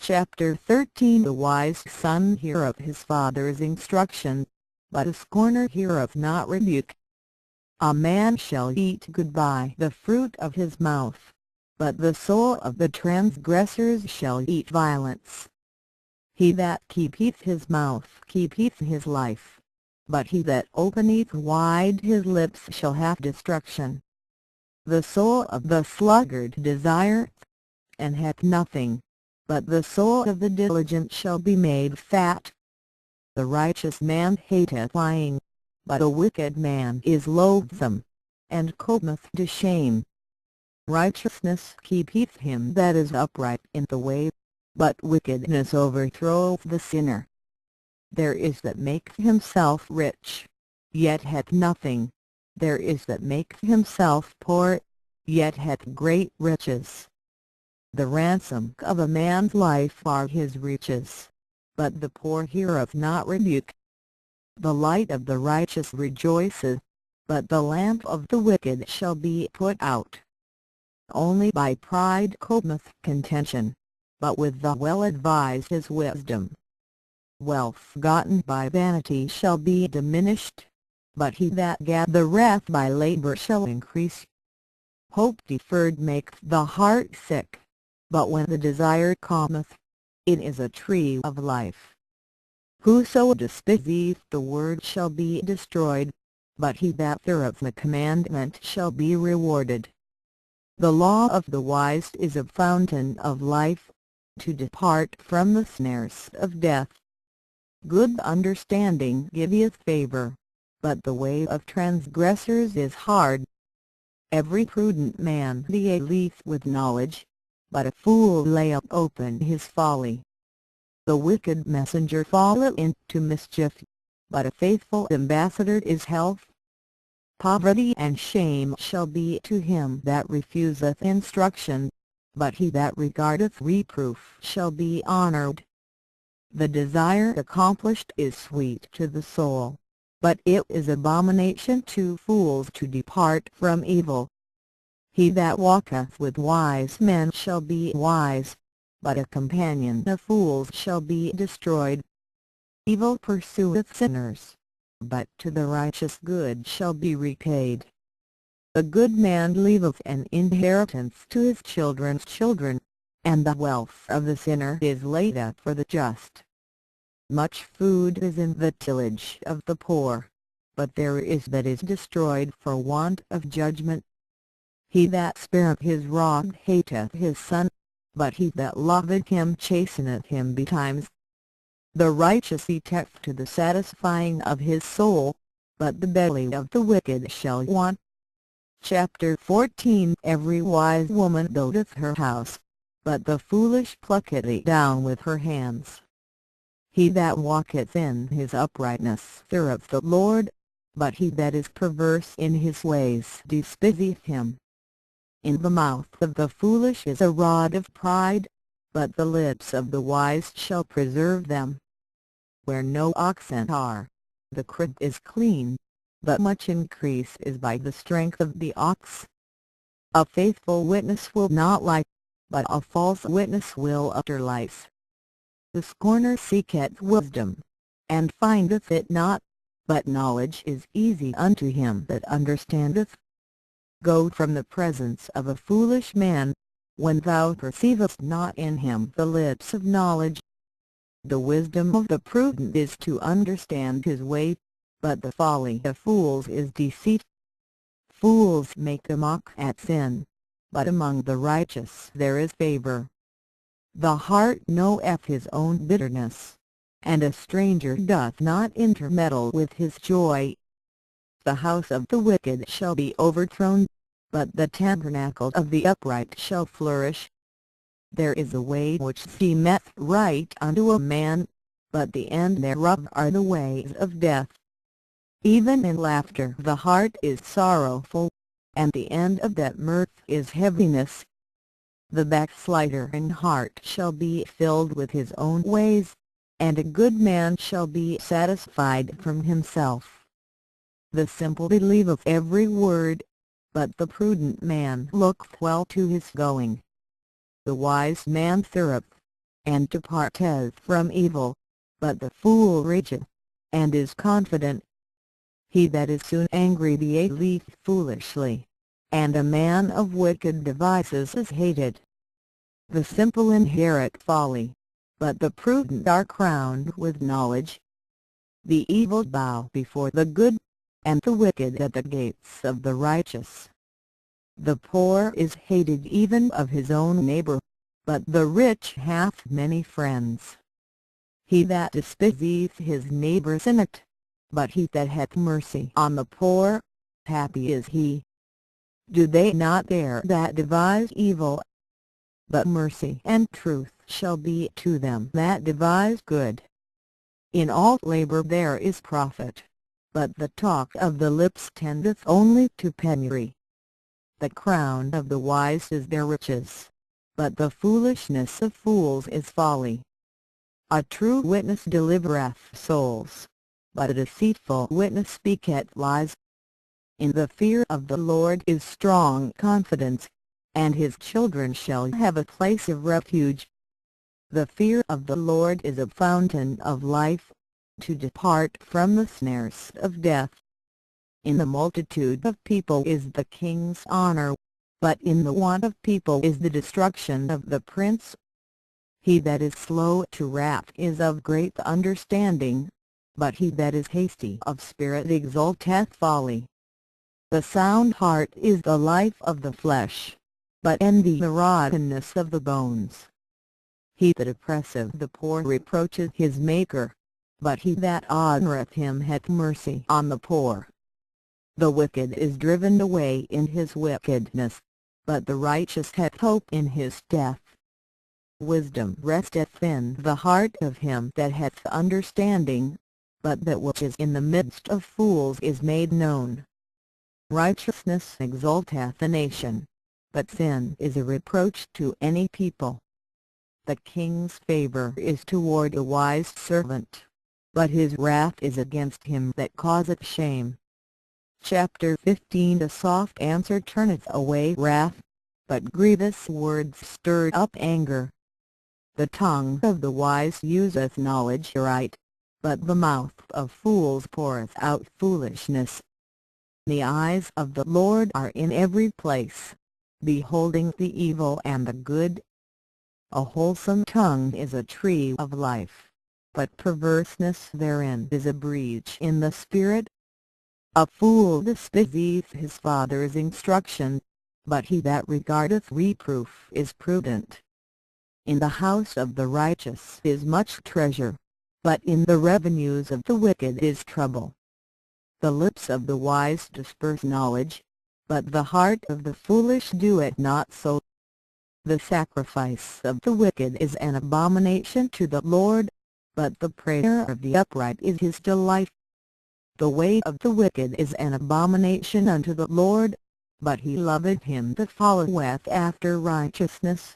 Chapter 13. The wise son heareth his father's instruction, but a scorner heareth not rebuke. A man shall eat good by the fruit of his mouth, but the soul of the transgressors shall eat violence. He that keepeth his mouth keepeth his life, but he that openeth wide his lips shall have destruction. The soul of the sluggard desireth, and hath nothing, but the soul of the diligent shall be made fat. The righteous man hateth lying, but a wicked man is loathsome, and cometh to shame. Righteousness keepeth him that is upright in the way, but wickedness overthroweth the sinner. There is that maketh himself rich, yet hath nothing; there is that maketh himself poor, yet hath great riches. The ransom of a man's life are his riches, but the poor heareth not rebuke. The light of the righteous rejoiceth, but the lamp of the wicked shall be put out. Only by pride cometh contention, but with the well-advised is wisdom. Wealth gotten by vanity shall be diminished, but he that gathereth by labor shall increase. Hope deferred maketh the heart sick, but when the desire cometh, it is a tree of life. Whoso despiseth the word shall be destroyed, but he that feareth the commandment shall be rewarded. The law of the wise is a fountain of life, to depart from the snares of death. Good understanding giveth favor, but the way of transgressors is hard. Every prudent man dealeth with knowledge, but a fool layeth open his folly. The wicked messenger falleth into mischief, but a faithful ambassador is health. Poverty and shame shall be to him that refuseth instruction, but he that regardeth reproof shall be honored. The desire accomplished is sweet to the soul, but it is abomination to fools to depart from evil. He that walketh with wise men shall be wise, but a companion of fools shall be destroyed. Evil pursueth sinners, but to the righteous good shall be repaid. The good man leaveth an inheritance to his children's children, and the wealth of the sinner is laid up for the just. Much food is in the tillage of the poor, but there is that is destroyed for want of judgment. He that spareth his rod hateth his son, but he that loveth him chasteneth him betimes. The righteous eateth to the satisfying of his soul, but the belly of the wicked shall want. Chapter 14. Every wise woman buildeth her house, but the foolish plucketh it down with her hands. He that walketh in his uprightness feareth the Lord, but he that is perverse in his ways despiseth him. In the mouth of the foolish is a rod of pride, but the lips of the wise shall preserve them. Where no oxen are, the crib is clean, but much increase is by the strength of the ox. A faithful witness will not lie, but a false witness will utter lies. The scorner seeketh wisdom, and findeth it not, but knowledge is easy unto him that understandeth. Go from the presence of a foolish man, when thou perceivest not in him the lips of knowledge. The wisdom of the prudent is to understand his way, but the folly of fools is deceit. Fools make a mock at sin, but among the righteous there is favor. The heart knoweth his own bitterness, and a stranger doth not intermeddle with his joy. The house of the wicked shall be overthrown, but the tabernacle of the upright shall flourish. There is a way which seemeth right unto a man, but the end thereof are the ways of death. Even in laughter the heart is sorrowful, and the end of that mirth is heaviness. The backslider in heart shall be filled with his own ways, and a good man shall be satisfied from himself. The simple believeth every word, but the prudent man looketh well to his going. The wise man feareth, and departeth from evil, but the fool rageth, and is confident. He that is soon angry dealeth foolishly, and a man of wicked devices is hated. The simple inherit folly, but the prudent are crowned with knowledge. The evil bow before the good, and the wicked at the gates of the righteous. The poor is hated even of his own neighbor, but the rich hath many friends. He that despiseth his neighbor sinneth, but he that hath mercy on the poor, happy is he. Do they not dare that devise evil? But mercy and truth shall be to them that devise good. In all labor there is profit, but the talk of the lips tendeth only to penury. The crown of the wise is their riches, but the foolishness of fools is folly. A true witness delivereth souls, but a deceitful witness speaketh lies. In the fear of the Lord is strong confidence, and his children shall have a place of refuge. The fear of the Lord is a fountain of life, to depart from the snares of death. In the multitude of people is the king's honor, but in the want of people is the destruction of the prince. He that is slow to wrath is of great understanding, but he that is hasty of spirit exalteth folly. The sound heart is the life of the flesh, but envy the rottenness of the bones. He that oppresseth the poor reproacheth his Maker, but he that honoureth him hath mercy on the poor. The wicked is driven away in his wickedness, but the righteous hath hope in his death. Wisdom resteth in the heart of him that hath understanding, but that which is in the midst of fools is made known. Righteousness exalteth a nation, but sin is a reproach to any people. The king's favour is toward a wise servant, but his wrath is against him that causeth shame. Chapter 15. A soft answer turneth away wrath, but grievous words stir up anger. The tongue of the wise useth knowledge aright, but the mouth of fools poureth out foolishness. The eyes of the Lord are in every place, beholding the evil and the good. A wholesome tongue is a tree of life, but perverseness therein is a breach in the spirit. A fool despiseth his father's instruction, but he that regardeth reproof is prudent. In the house of the righteous is much treasure, but in the revenues of the wicked is trouble. The lips of the wise disperse knowledge, but the heart of the foolish doeth not so. The sacrifice of the wicked is an abomination to the Lord, but the prayer of the upright is his delight. The way of the wicked is an abomination unto the Lord, but he loveth him that followeth after righteousness.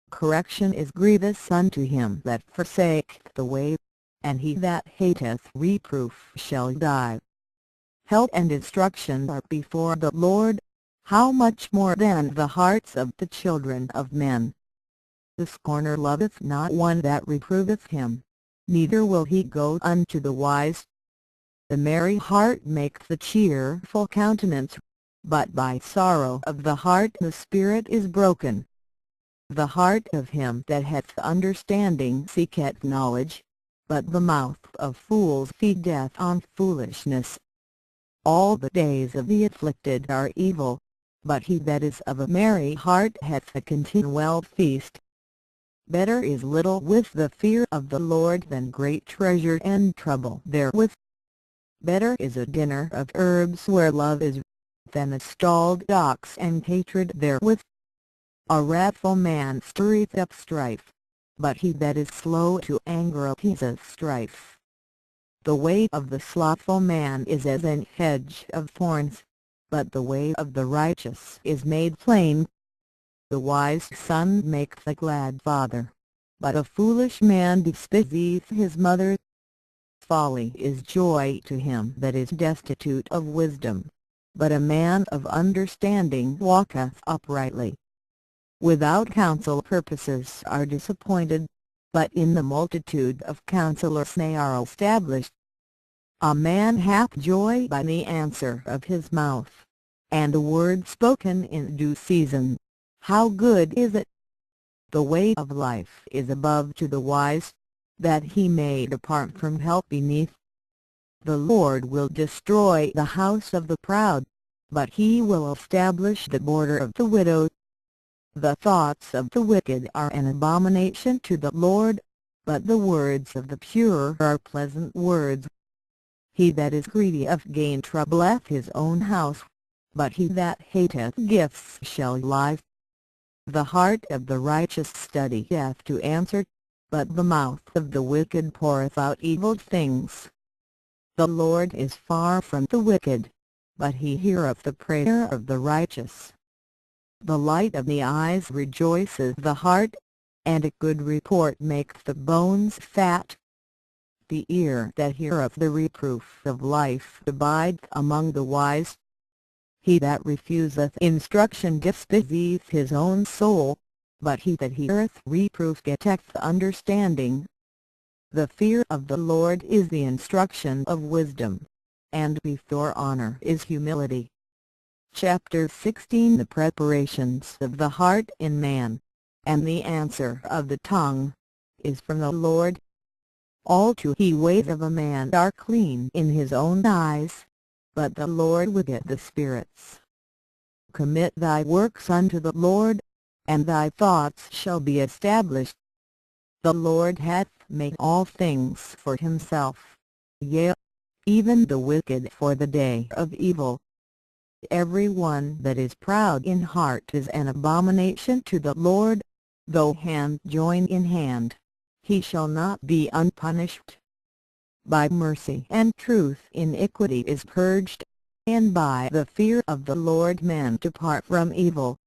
Correction is grievous unto him that forsaketh the way, and he that hateth reproof shall die. Help and instruction are before the Lord, how much more than the hearts of the children of men. The scorner loveth not one that reproveth him, neither will he go unto the wise. The merry heart maketh a cheerful countenance, but by sorrow of the heart the spirit is broken. The heart of him that hath understanding seeketh knowledge, but the mouth of fools feedeth on foolishness. All the days of the afflicted are evil, but he that is of a merry heart hath a continual feast. Better is little with the fear of the Lord than great treasure and trouble therewith. Better is a dinner of herbs where love is, than a stalled ox and hatred therewith. A wrathful man stirreth up strife, but he that is slow to anger appeaseth strife. The way of the slothful man is as an hedge of thorns, but the way of the righteous is made plain. The wise son maketh a glad father, but a foolish man despiseth his mother. Folly is joy to him that is destitute of wisdom, but a man of understanding walketh uprightly. Without counsel purposes are disappointed, but in the multitude of counselors they are established. A man hath joy by the answer of his mouth, and a word spoken in due season. How good is it! The way of life is above to the wise, that he may depart from help beneath. The Lord will destroy the house of the proud, but he will establish the border of the widow. The thoughts of the wicked are an abomination to the Lord, but the words of the pure are pleasant words. He that is greedy of gain troubleth his own house, but he that hateth gifts shall live. The heart of the righteous studieth to answer, but the mouth of the wicked poureth out evil things. The Lord is far from the wicked, but he heareth the prayer of the righteous. The light of the eyes rejoiceth the heart, and a good report maketh the bones fat. The ear that heareth the reproof of life abideth among the wise. He that refuseth instruction despiseth his own soul, but he that heareth reproof getteth understanding. The fear of the Lord is the instruction of wisdom, and before honor is humility. Chapter 16 The preparations of the heart in man, and the answer of the tongue, is from the Lord. All the ways of a man are clean in his own eyes, but the Lord wotteth the spirits. Commit thy works unto the Lord, and thy thoughts shall be established. The Lord hath made all things for himself, yea, even the wicked for the day of evil. Every one that is proud in heart is an abomination to the Lord. Though hand join in hand, he shall not be unpunished. By mercy and truth iniquity is purged, and by the fear of the Lord men depart from evil.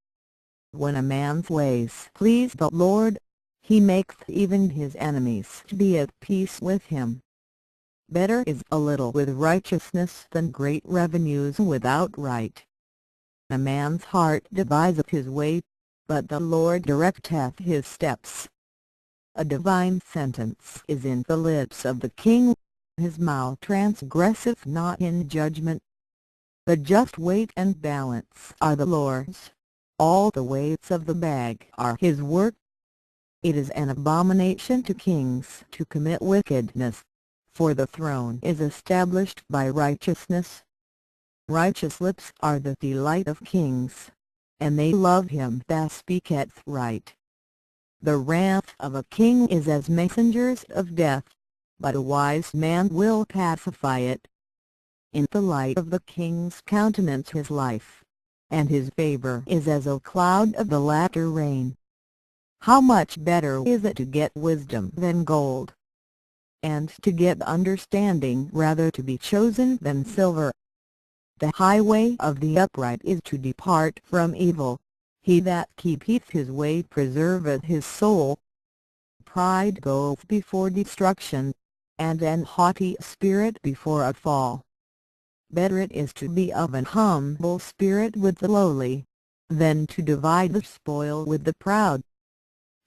When a man's ways please the Lord, he maketh even his enemies to be at peace with him. Better is a little with righteousness than great revenues without right. A man's heart deviseth his way, but the Lord directeth his steps. A divine sentence is in the lips of the king, his mouth transgresseth not in judgment. The just weight and balance are the Lord's, all the weights of the bag are his work. It is an abomination to kings to commit wickedness, for the throne is established by righteousness. Righteous lips are the delight of kings, and they love him that speaketh right. The wrath of a king is as messengers of death, but a wise man will pacify it. In the light of the king's countenance his life, and his favor is as a cloud of the latter rain. How much better is it to get wisdom than gold, and to get understanding rather to be chosen than silver. The highway of the upright is to depart from evil. He that keepeth his way preserveth his soul. Pride goeth before destruction, and an haughty spirit before a fall. Better it is to be of an humble spirit with the lowly, than to divide the spoil with the proud.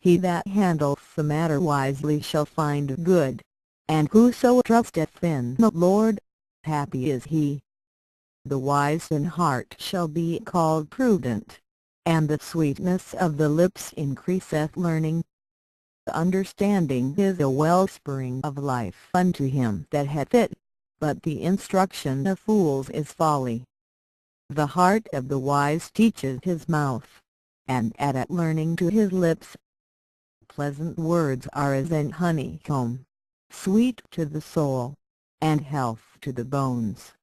He that handleth the matter wisely shall find good, and whoso trusteth in the Lord, happy is he. The wise in heart shall be called prudent, and the sweetness of the lips increaseth learning. Understanding is a wellspring of life unto him that hath it, but the instruction of fools is folly. The heart of the wise teacheth his mouth, and addeth learning to his lips. Pleasant words are as an honeycomb, sweet to the soul, and health to the bones.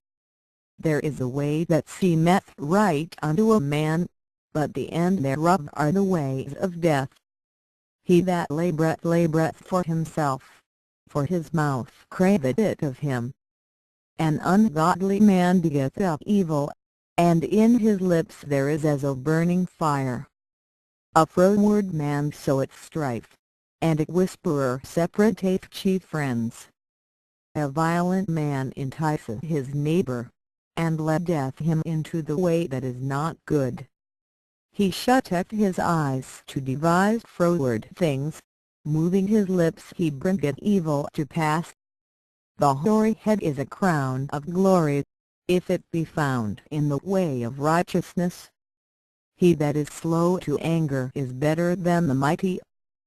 There is a way that seemeth right unto a man, but the end thereof are the ways of death. He that laboureth for himself, for his mouth craveth it of him. An ungodly man diggeth up evil, and in his lips there is as a burning fire. A froward man soweth strife, and a whisperer separateth chief friends. A violent man enticeth his neighbour, and leadeth him into the way that is not good. He shutteth his eyes to devise froward things, moving his lips he bringeth evil to pass. The hoary head is a crown of glory, if it be found in the way of righteousness. He that is slow to anger is better than the mighty,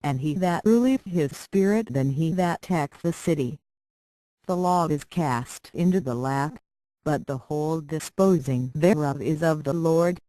and he that ruleth his spirit than he that taketh the city. The law is cast into the lap, but the whole disposing thereof is of the Lord.